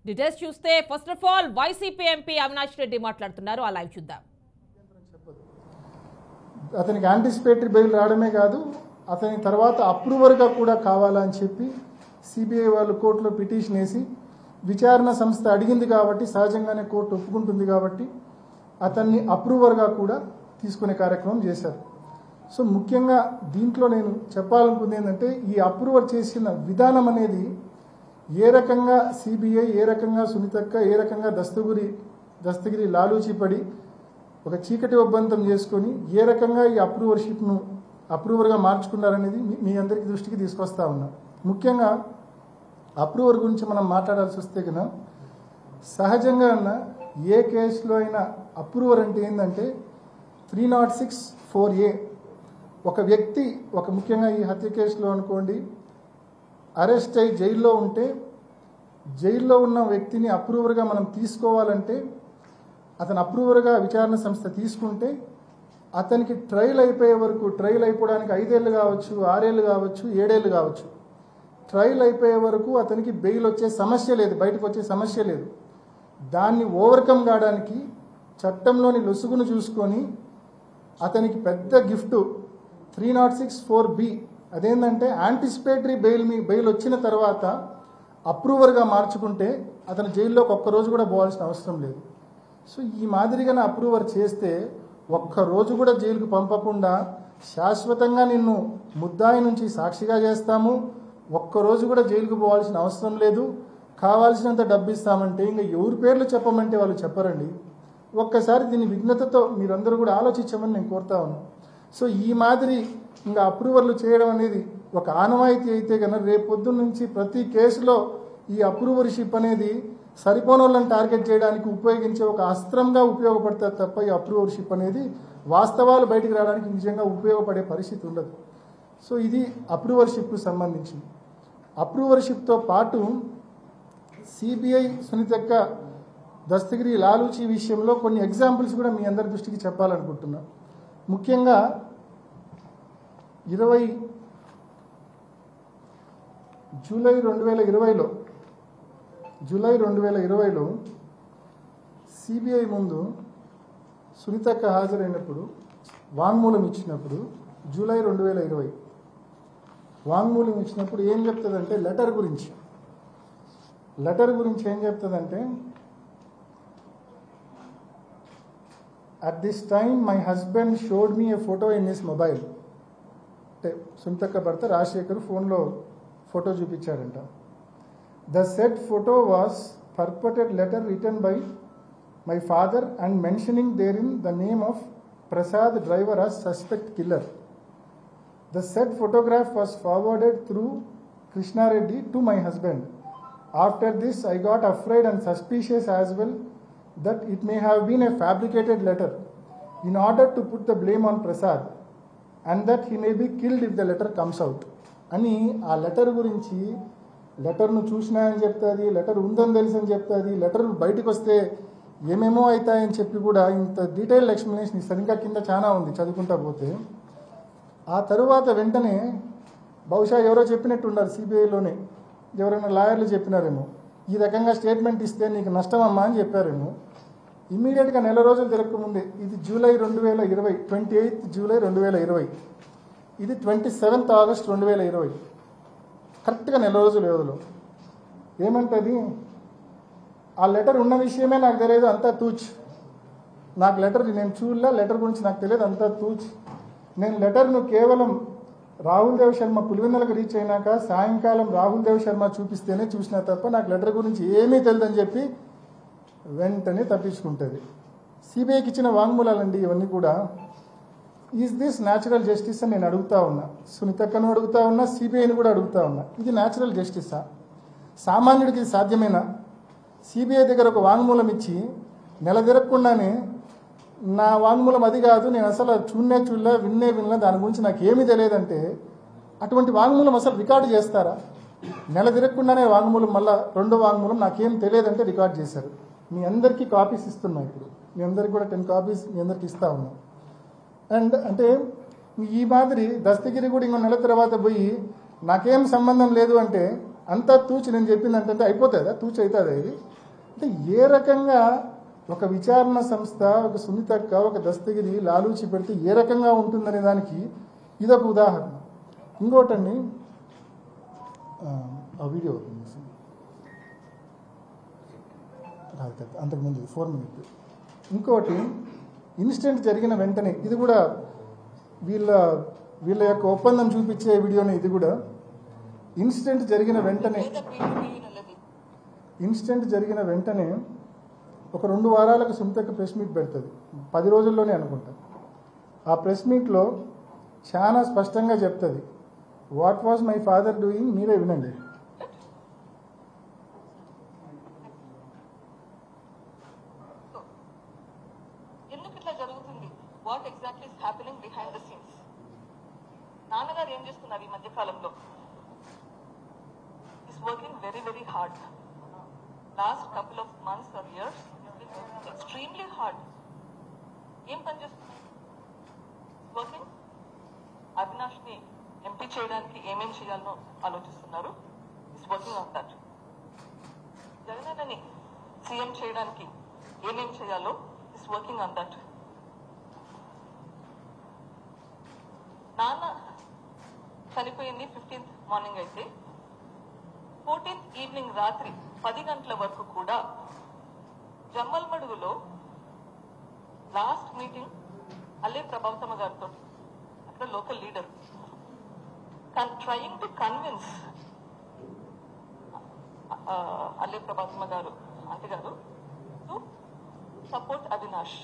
Details చూస్తే first of all YCP MP Avinash Reddy మాట్లాడుతున్నారు. ఆ లైవ్ చూద్దాం. అతనికి యాంటిసిపేటరీ బెయిల్ రావడమే కాదు, అతని తర్వాత అప్రూవర్గా కూడా కావాలని చెప్పి సిబిఐ వాళ్ళు కోర్టులో పిటిషన్ వేసి విచారణ సంస్థ అడిగింది కాబట్టి సహజంగానే కోర్టు ఒప్పుకుంటుంది కాబట్టి అతన్ని అప్రూవర్గా కూడా తీసుకునే కార్యక్రమం చేశారు. సో ముఖ్యంగా దీంట్లో నేను చెప్పాలనుకుంది ఏంటంటే ఈ అప్రూవర్ చేసిన విధానం అనేది ఏ రకంగా సిబిఐ, ఏ రకంగా సునీతక్క, ఏ రకంగా దస్తగిరి లాలూచిపడి ఒక చీకటి ఒప్పందం చేసుకొని ఏ రకంగా ఈ అప్రూవర్షిప్ను అప్రూవర్గా మార్చుకున్నారనేది మీ అందరికీ దృష్టికి తీసుకొస్తా ఉన్నా. ముఖ్యంగా అప్రూవర్ గురించి మనం మాట్లాడాల్సి వస్తే కన్నా సహజంగా ఏ కేసులో అయినా అప్రూవర్ అంటే ఏంటంటే 306(4)A ఒక వ్యక్తి ముఖ్యంగా ఈ హత్య కేసులో అనుకోండి అరెస్ట్ అయ్యి జైల్లో ఉంటే జైల్లో ఉన్న వ్యక్తిని అప్రూవర్గా మనం తీసుకోవాలంటే అతను అప్రూవర్గా విచారణ సంస్థ తీసుకుంటే అతనికి ట్రయల్ అయిపోయే వరకు, ట్రయల్ అయిపోవడానికి 5 ఏళ్ళు కావచ్చు, 6 ఏళ్ళు కావచ్చు, 7 ఏళ్ళు కావచ్చు, ట్రయల్ అయిపోయే వరకు అతనికి బెయిల్ వచ్చే సమస్య లేదు, బయటకు వచ్చే సమస్య లేదు. దాన్ని ఓవర్కమ్ కావడానికి చట్టంలోని లొసుగును చూసుకొని అతనికి పెద్ద గిఫ్ట్ 306(4)B అదేంటంటే యాంటిసిపేటరీ బెయిల్ వచ్చిన తర్వాత అప్రూవర్గా మార్చుకుంటే అతను జైల్లోకి ఒక్కరోజు కూడా పోవాల్సిన అవసరం లేదు. సో ఈ మాదిరిగా అప్రూవర్ చేస్తే ఒక్కరోజు కూడా జైలుకు పంపకుండా శాశ్వతంగా నిన్ను ముద్దాయి నుంచి సాక్షిగా చేస్తాము, ఒక్కరోజు కూడా జైలుకు పోవాల్సిన అవసరం లేదు, కావాల్సినంత డబ్బు ఇస్తామంటే ఇంకా ఎవరి పేర్లు చెప్పమంటే వాళ్ళు చెప్పరండి. ఒక్కసారి దీని విఘ్నతతో మీరందరూ కూడా ఆలోచించమని నేను కోరుతా ఉన్నాను. సో ఈ మాదిరి ఇంకా అప్రూవర్లు చేయడం అనేది ఒక ఆనవాయితీ అయితే కనుక రేపొద్దున నుంచి ప్రతి కేసులో ఈ అప్రూవర్షిప్ అనేది సరిపోని వాళ్ళని టార్గెట్ చేయడానికి ఉపయోగించే ఒక అస్త్రంగా ఉపయోగపడుతుంది తప్ప ఈ అప్రూవర్షిప్ అనేది వాస్తవాలు బయటకు రావడానికి నిజంగా ఉపయోగపడే పరిస్థితి ఉండదు. సో ఇది అప్రూవర్షిప్కు సంబంధించింది. అప్రూవర్షిప్తో పాటు సిబిఐ, సునీతక్క, దస్తగిరి లాలూచి విషయంలో కొన్ని ఎగ్జాంపుల్స్ కూడా మీ అందరి దృష్టికి చెప్పాలనుకుంటున్నా. ముఖ్యంగా 20 జూలై 2020లో సిబిఐ ముందు సునీతక్క హాజరైనప్పుడు వాంగ్మూలం ఇచ్చినప్పుడు జూలై 2020 వాంగ్మూలం ఇచ్చినప్పుడు ఏం చెప్తుందంటే లెటర్ గురించి ఏం చెప్తుందంటే at this time my husband showed me a photo in his mobile. అంటే సునీతక్క భర్త రాజశేఖర్ ఫోన్లో photo చూపించారంట. The said photo was purported letter written by my father and mentioning therein the name of Prasad driver as suspect killer. The said photograph was forwarded through Krishna Reddy to my husband. After this I got afraid and suspicious as well that it may have been a fabricated letter in order to put the blame on Prasad and that he may be killed if the letter comes out. అని ఆ letter గురించి లెటర్ను చూసినా అని చెప్తుంది, letter ఉందని తెలిసి అని చెప్తుంది, లెటర్ బయటకు వస్తే ఏమేమో అవుతాయని చెప్పి కూడా ఇంత డీటెయిల్డ్ ఎక్స్ప్లెనేషన్ ఇస్తారు. ఇంకా కింద చాలా ఉంది చదువుకుంటా పోతే. ఆ తరువాత వెంటనే బహుశా ఎవరో చెప్పినట్టు ఉన్నారు, సిబిఐలోనే ఎవరైనా లాయర్లు చెప్పినారేమో, ఈ రకంగా స్టేట్మెంట్ ఇస్తే నీకు నష్టమమ్మా అని చెప్పారేమో. ఇమ్మీడియట్గా నెల రోజులు తిరగకముందే, ఇది జూలై 2020, 28 జూలై 2020, ఇది 27 ఆగస్ట్ 2020, కరెక్ట్గా నెల రోజుల వ్యవధిలో ఏమంటుంది, ఆ లెటర్ ఉన్న విషయమే నాకు తెలియదు, అంతా తూచ్, నాకు లెటర్ నేను చూడలే, లెటర్ గురించి నాకు తెలియదు, అంతా తూచ్, నేను లెటర్ను కేవలం రాహుల్ దేవ్ శర్మ పులివెందులకు రీచ్ అయినాక సాయంకాలం రాహుల్ దేవ్ శర్మ చూపిస్తేనే చూసినా తప్ప నాకు లెటర్ గురించి ఏమీ తెలియదని చెప్పి వెంటనే తప్పించుకుంటుంది. సిబిఐకి ఇచ్చిన వాంగ్మూలాలండి ఇవన్నీ కూడా. ఈజ్ దిస్ న్యాచురల్ జస్టిస్ అని నేను అడుగుతా ఉన్నా, సునీతక్కను అడుగుతా ఉన్నా, సిబిఐని కూడా అడుగుతా ఉన్నా. ఇది న్యాచురల్ జస్టిసా? సామాన్యుడికి ఇది సాధ్యమేనా? సిబిఐ దగ్గర ఒక వాంగ్మూలం ఇచ్చి నెల తిరగకుండానే నా వాంగ్మూలం అది కాదు, నేను అసలు చూడలే వినలే, దాని గురించి నాకు ఏమీ తెలియదంటే అటువంటి వాంగ్మూలం అసలు రికార్డు చేస్తారా? నెల తిరగకుండానే వాంగ్మూలం, మళ్ళీ రెండో వాంగ్మూలం నాకేం తెలియదంటే రికార్డ్ చేశారు. మీ అందరికీ కాపీస్ ఇస్తున్నా, ఇప్పుడు మీ అందరికీ కూడా 10 కాపీస్ మీ అందరికి ఇస్తా ఉన్నా. అండ్ అంటే ఈ మాదిరి దస్తగిరి కూడా ఇంకో నెల తర్వాత పోయి నాకేం సంబంధం లేదు అంటే అంతా తూచి నేను చెప్పింది అంటే అయిపోతుందా? తూచి అవుతుందా ఇది? అంటే ఏ రకంగా ఒక విచారణ సంస్థ, ఒక సునీతక్క, ఒక దస్తగిరి లాలూచి పెడితే ఏ రకంగా ఉంటుందనే దానికి ఇదొక ఉదాహరణ. ఇంకోటండి, ఆ వీడియో అంతకుముందు 4 minutes. ఇంకోటి, ఇన్సిడెంట్ జరిగిన వెంటనే, ఇది కూడా వీళ్ళ యొక్క ఒప్పందం చూపించే వీడియోనే. ఇది కూడా ఇన్సిడెంట్ జరిగిన వెంటనే ఒక 2 వారాలకు సునీతక్క ప్రెస్ మీట్ పెడుతుంది. 10 రోజుల్లోనే అనుకుంటా. ఆ ప్రెస్ మీట్లో చాలా స్పష్టంగా చెప్తుంది, what was my father doing, మీరే వినండి. ఎందుకు ఇట్లా జరుగుతుంది? What exactly is happening behind the scenes? నాన్నగారు ఏం చేస్తున్నారు ఈ మధ్య కాలంలో? Is working very very hard. Last couple of months or years extremely hard. ఏం పని చేస్తున్నారు? వర్కింగ్. అవినాష్ ని ఎంపీ చేయడానికి ఏమేం చేయాలనో ఆలోచిస్తున్నారు. Is working on that. జగనన్నని సీఎం చేయడానికి ఏమేం చేయాలో ఇస్ వర్కింగ్ ఆన్ దట్. నాన్న చనిపోయింది 15th మార్నింగ్ అయితే 14th ఈవినింగ్ రాత్రి 10 గంటల వరకు కూడా జమ్మల్మడుగులో లాస్ట్ మీటింగ్ అల్లే ప్రభావతమ్మ గారితో, అక్కడ local leader, trying to convince Alle Prabhavathamma garu aunty garu to support Avinash.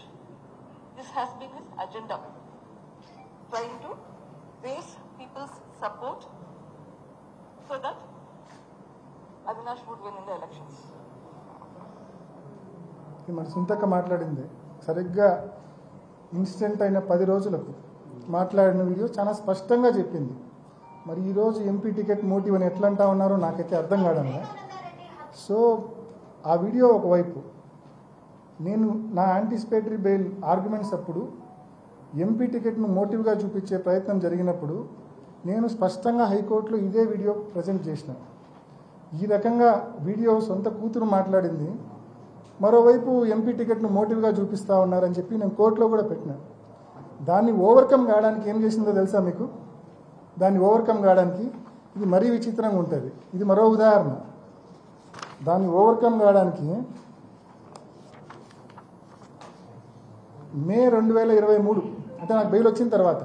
This has been his agenda, trying to raise people's support so that Avinash would win in the elections. మన సునీతక్క మాట్లాడింది సరిగ్గా ఇన్సిడెంట్ అయిన 10 రోజులకు మాట్లాడిన వీడియో చాలా స్పష్టంగా చెప్పింది. మరి ఈరోజు ఎంపీ టికెట్ మోటివ్ అని ఎట్లా అంటా ఉన్నారో నాకైతే అర్థం కావడంలా. సో ఆ వీడియో ఒకవైపు, నేను నా యాంటిసిపేటరీ బెయిల్ ఆర్గ్యుమెంట్స్ అప్పుడు ఎంపీ టికెట్ను మోటివ్గా చూపించే ప్రయత్నం జరిగినప్పుడు నేను స్పష్టంగా హైకోర్టులో ఇదే వీడియో ప్రజెంట్ చేసిన. ఈ రకంగా వీడియో సొంత కూతురు మాట్లాడింది, మరోవైపు ఎంపీ టికెట్ను మోటివ్గా చూపిస్తూ ఉన్నారని చెప్పి నేను కోర్టులో కూడా పెట్టిన. దాన్ని ఓవర్కమ్ కావడానికి ఏం చేసిందో తెలుసా మీకు? దాన్ని ఓవర్కమ్ కావడానికి ఇది మరీ విచిత్రంగా ఉంటుంది. ఇది మరో ఉదాహరణ. దాన్ని ఓవర్కమ్ కావడానికి మే 2023 అంటే నాకు బెయిల్ వచ్చిన తర్వాత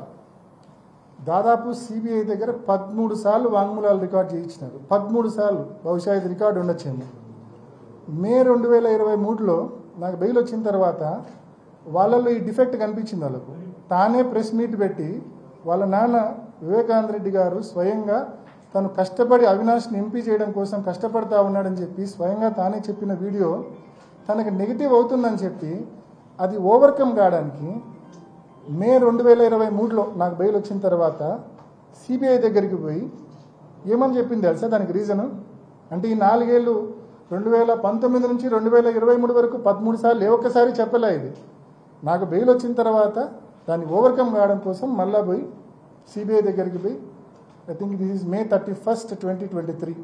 దాదాపు సిబిఐ దగ్గర 13 సార్లు వాంగ్మూలాలు రికార్డ్ చేయించినారు. 13 సార్లు, బహుశా ఇది రికార్డు ఉండొచ్చేమో. మే 2023లో నాకు బెయిల్ వచ్చిన తర్వాత వాళ్ళల్లో ఈ డిఫెక్ట్ కనిపించింది వాళ్ళకు. తానే ప్రెస్ మీట్ పెట్టి వాళ్ళ నాన్న వివేకానంద రెడ్డి గారు స్వయంగా తను కష్టపడి అవినాష్ని ఎంపీ చేయడం కోసం కష్టపడతా ఉన్నాడని చెప్పి స్వయంగా తానే చెప్పిన వీడియో తనకు నెగిటివ్ అవుతుందని చెప్పి అది ఓవర్కమ్ కావడానికి మే 2023లో నాకు బెయిల్ వచ్చిన తర్వాత సిబిఐ దగ్గరికి పోయి ఏమని చెప్పింది తెలుసా? దానికి రీజను అంటే ఈ 4 ఏళ్ళు 2019 నుంచి 2023 వరకు 13 సార్లు ఏ ఒక్కసారి చెప్పలే. ఇది నాకు బెయిల్ వచ్చిన తర్వాత దాన్ని ఓవర్కమ్ కావడం కోసం మళ్ళా పోయి సిబిఐ దగ్గరికి పోయి, I think this is May 31st, 2023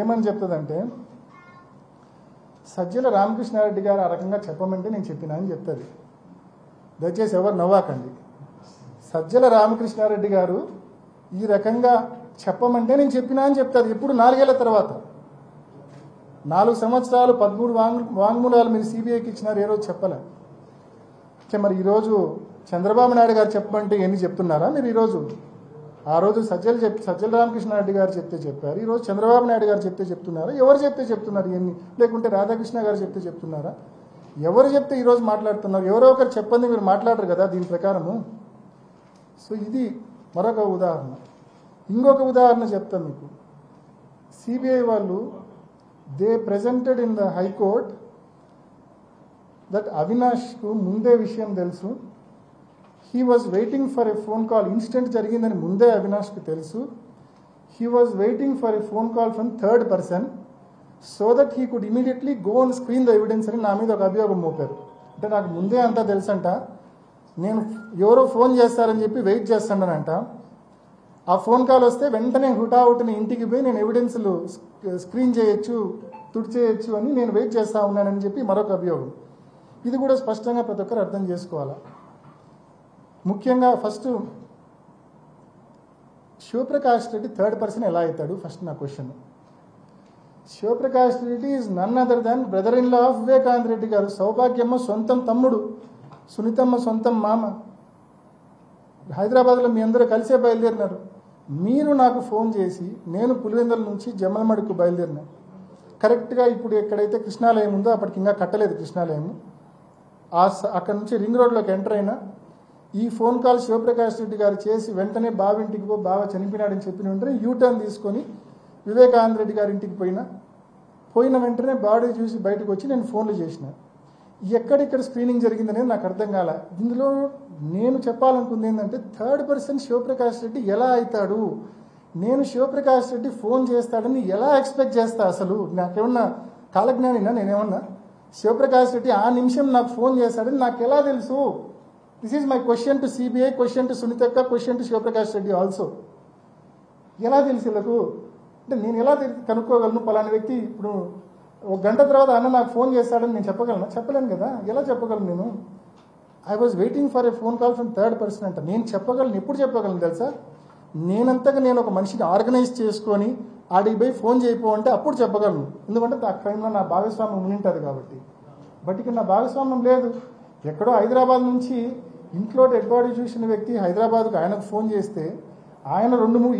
ఏమని చెప్తుందంటే, సజ్జల రామకృష్ణారెడ్డి గారు ఆ రకంగా చెప్పమంటే నేను చెప్పినా అని చెప్తుంది. దయచేసి ఎవరు నవ్వాకండి. సజ్జల రామకృష్ణారెడ్డి గారు ఈ రకంగా చెప్పమంటే నేను చెప్పినా అని చెప్తారు. ఎప్పుడు 4 ఏళ్ల తర్వాత. 4 సంవత్సరాలు 13 వాంగ్మూలాలు మీరు సిబిఐకి ఇచ్చినారు, ఏ రోజు చెప్పలే. మరి ఈరోజు చంద్రబాబు నాయుడు గారు చెప్పమంటే ఎన్ని చెప్తున్నారా మీరు? ఈరోజు ఆ రోజు సజ్జల రామకృష్ణారెడ్డి గారు చెప్తే చెప్పారు, ఈరోజు చంద్రబాబు నాయుడు గారు చెప్తే చెప్తున్నారా? ఎవరు చెప్తే చెప్తున్నారు ఇవన్నీ? లేకుంటే రాధాకృష్ణ గారు చెప్తే చెప్తున్నారా? ఎవరు చెప్తే ఈరోజు మాట్లాడుతున్నారు? ఎవరో ఒకరు చెప్పండి, మీరు మాట్లాడరు కదా దీని ప్రకారము. సో ఇది మరొక ఉదాహరణ. ఇంకొక ఉదాహరణ చెప్తాను మీకు. సిబిఐ వాళ్ళు they presented in the High Court that అవినాష్కు ముందే విషయం తెలుసు. He was waiting for a phone call. Incident జరిగిందని ముందే అవినాష్కి తెలుసు. He was waiting for a phone call from third person so that he could immediately go and screen the evidence అని నా మీద ఒక అభియోగం మోపారు. అంటే నాకు ముందే అంతా తెలుసంట, నేను ఎవరో ఫోన్ చేస్తారని చెప్పి వెయిట్ చేస్తానంట. ఆ ఫోన్ కాల్ వస్తే వెంటనే హుటాహుటిని ఇంటికి పోయి నేను ఎవిడెన్స్లు స్క్రీన్ చేయొచ్చు, తుడిచేయచ్చు అని నేను వెయిట్ చేస్తూ ఉన్నానని చెప్పి మరొక అభియోగం. ఇది కూడా స్పష్టంగా ప్రతి ఒక్కరు అర్థం చేసుకోవాలి. ముఖ్యంగా first Shivaprakash Reddy third person ఎలా అవుతాడు? ఫస్ట్ నా question. Shivaprakash Reddy is none other than brother in law of Vivekananda Reddy garu. Sowbhagyamma సొంతం తమ్ముడు, సునీతమ్మ సొంతం మామ. హైదరాబాద్లో మీ అందరూ కలిసే బయలుదేరినారు. మీరు నాకు ఫోన్ చేసి నేను పులివెందుల నుంచి జమ్మలమడుకు బయలుదేరినా. కరెక్ట్గా ఇప్పుడు ఎక్కడైతే కృష్ణాలయం ఉందో అప్పటికి ఇంకా కట్టలేదు కృష్ణాలయం. అక్కడ నుంచి రింగ్ రోడ్లోకి ఎంటర్ అయినా ఈ ఫోన్ కాల్ శివప్రకాష్ రెడ్డి గారు చేసి వెంటనే బావింటికి బావ చనిపోయినాడని చెప్పిన వెంటనే యూటర్న్ తీసుకొని వివేకానంద రెడ్డి గారి ఇంటికి పోయిన వెంటనే బాడీ చూసి బయటకు వచ్చి నేను ఫోన్లు చేసిన. ఎక్కడెక్కడ స్క్రీనింగ్ జరిగిందనేది నాకు అర్థం కాల. ఇందులో నేను చెప్పాలనుకుంది ఏంటంటే థర్డ్ పర్సన్ శివప్రకాష్ రెడ్డి ఎలా అవుతాడు? నేను శివప్రకాష్ రెడ్డి ఫోన్ చేస్తాడని ఎలా ఎక్స్పెక్ట్ చేస్తా? అసలు నాకేమన్నా కాలజ్ఞానినా? నేనేమన్నా శివప్రకాష్ రెడ్డి ఆ నిమిషం నాకు ఫోన్ చేస్తాడని నాకు ఎలా తెలుసు? This is my question to CBI, question to సునీతక్క, question to Shivaprakash Reddy also. ఎలా తెలుసు వీళ్ళకు? అంటే నేను ఎలా కనుక్కోగలను పలానా వ్యక్తి ఇప్పుడు ఒక గంట తర్వాత అన్న నాకు ఫోన్ చేస్తాడని నేను చెప్పగలను? చెప్పలేను కదా. ఎలా చెప్పగలను నేను? I was waiting for a phone call from third person అంట. నేను చెప్పగలను, ఎప్పుడు చెప్పగలను తెలుసా? నేనంతగా నేను ఒక మనిషిని ఆర్గనైజ్ చేసుకొని ఆడికి పోయి ఫోన్ చేయపో అంటే అప్పుడు చెప్పగలను. ఎందుకంటే ఆ టైంలో నా భాగస్వామ్యం ఉండింటుంది కాబట్టి. బట్ ఇక్కడ నా భాగస్వామ్యం లేదు. ఎక్కడో హైదరాబాద్ నుంచి ఇంట్లో డెడ్ బాడీ చూసిన వ్యక్తి హైదరాబాద్కు ఆయనకు ఫోన్ చేస్తే ఆయన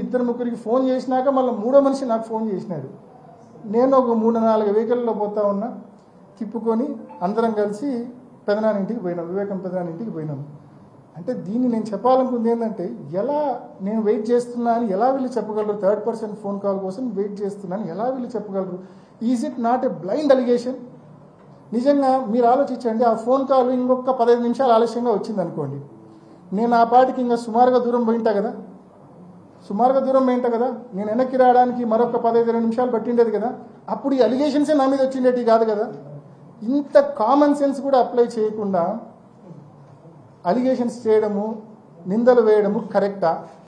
ఇద్దరు ముగ్గురికి ఫోన్ చేసినాక మళ్ళీ మూడో మనిషి నాకు ఫోన్ చేసినాడు. నేను ఒక 3-4 వెహికల్లో పోతా ఉన్నా, తిప్పుకొని అందరం కలిసి పెదనాన్న ఇంటికి పోయినాం, వివేకం పెదనాన్న ఇంటికి పోయినాం. అంటే దీన్ని నేను చెప్పాలనుకుంది ఏంటంటే ఎలా నేను వెయిట్ చేస్తున్నా అని ఎలా వీళ్ళు చెప్పగలరు? థర్డ్ పర్సన్ ఫోన్ కాల్ కోసం వెయిట్ చేస్తున్నాను ఎలా వీళ్ళు చెప్పగలరు? Is it not a blind allegation? నిజంగా మీరు ఆలోచించండి. ఆ ఫోన్ కాల్ ఇంకొక 15 నిమిషాలు ఆలస్యంగా వచ్చింది అనుకోండి, నేను ఆ పాటికి ఇంకా సుమారుగా దూరం పోయింటా కదా. నేను వెనక్కి రావడానికి మరొక 15-20 నిమిషాలు పట్టిండేది కదా. అప్పుడు ఈ అలిగేషన్సే నా మీద వచ్చిండేటి కాదు కదా. ఇంత కామన్ సెన్స్ కూడా అప్లై చేయకుండా అలిగేషన్స్ చేయడము, నిందలు వేయడము కరెక్టా?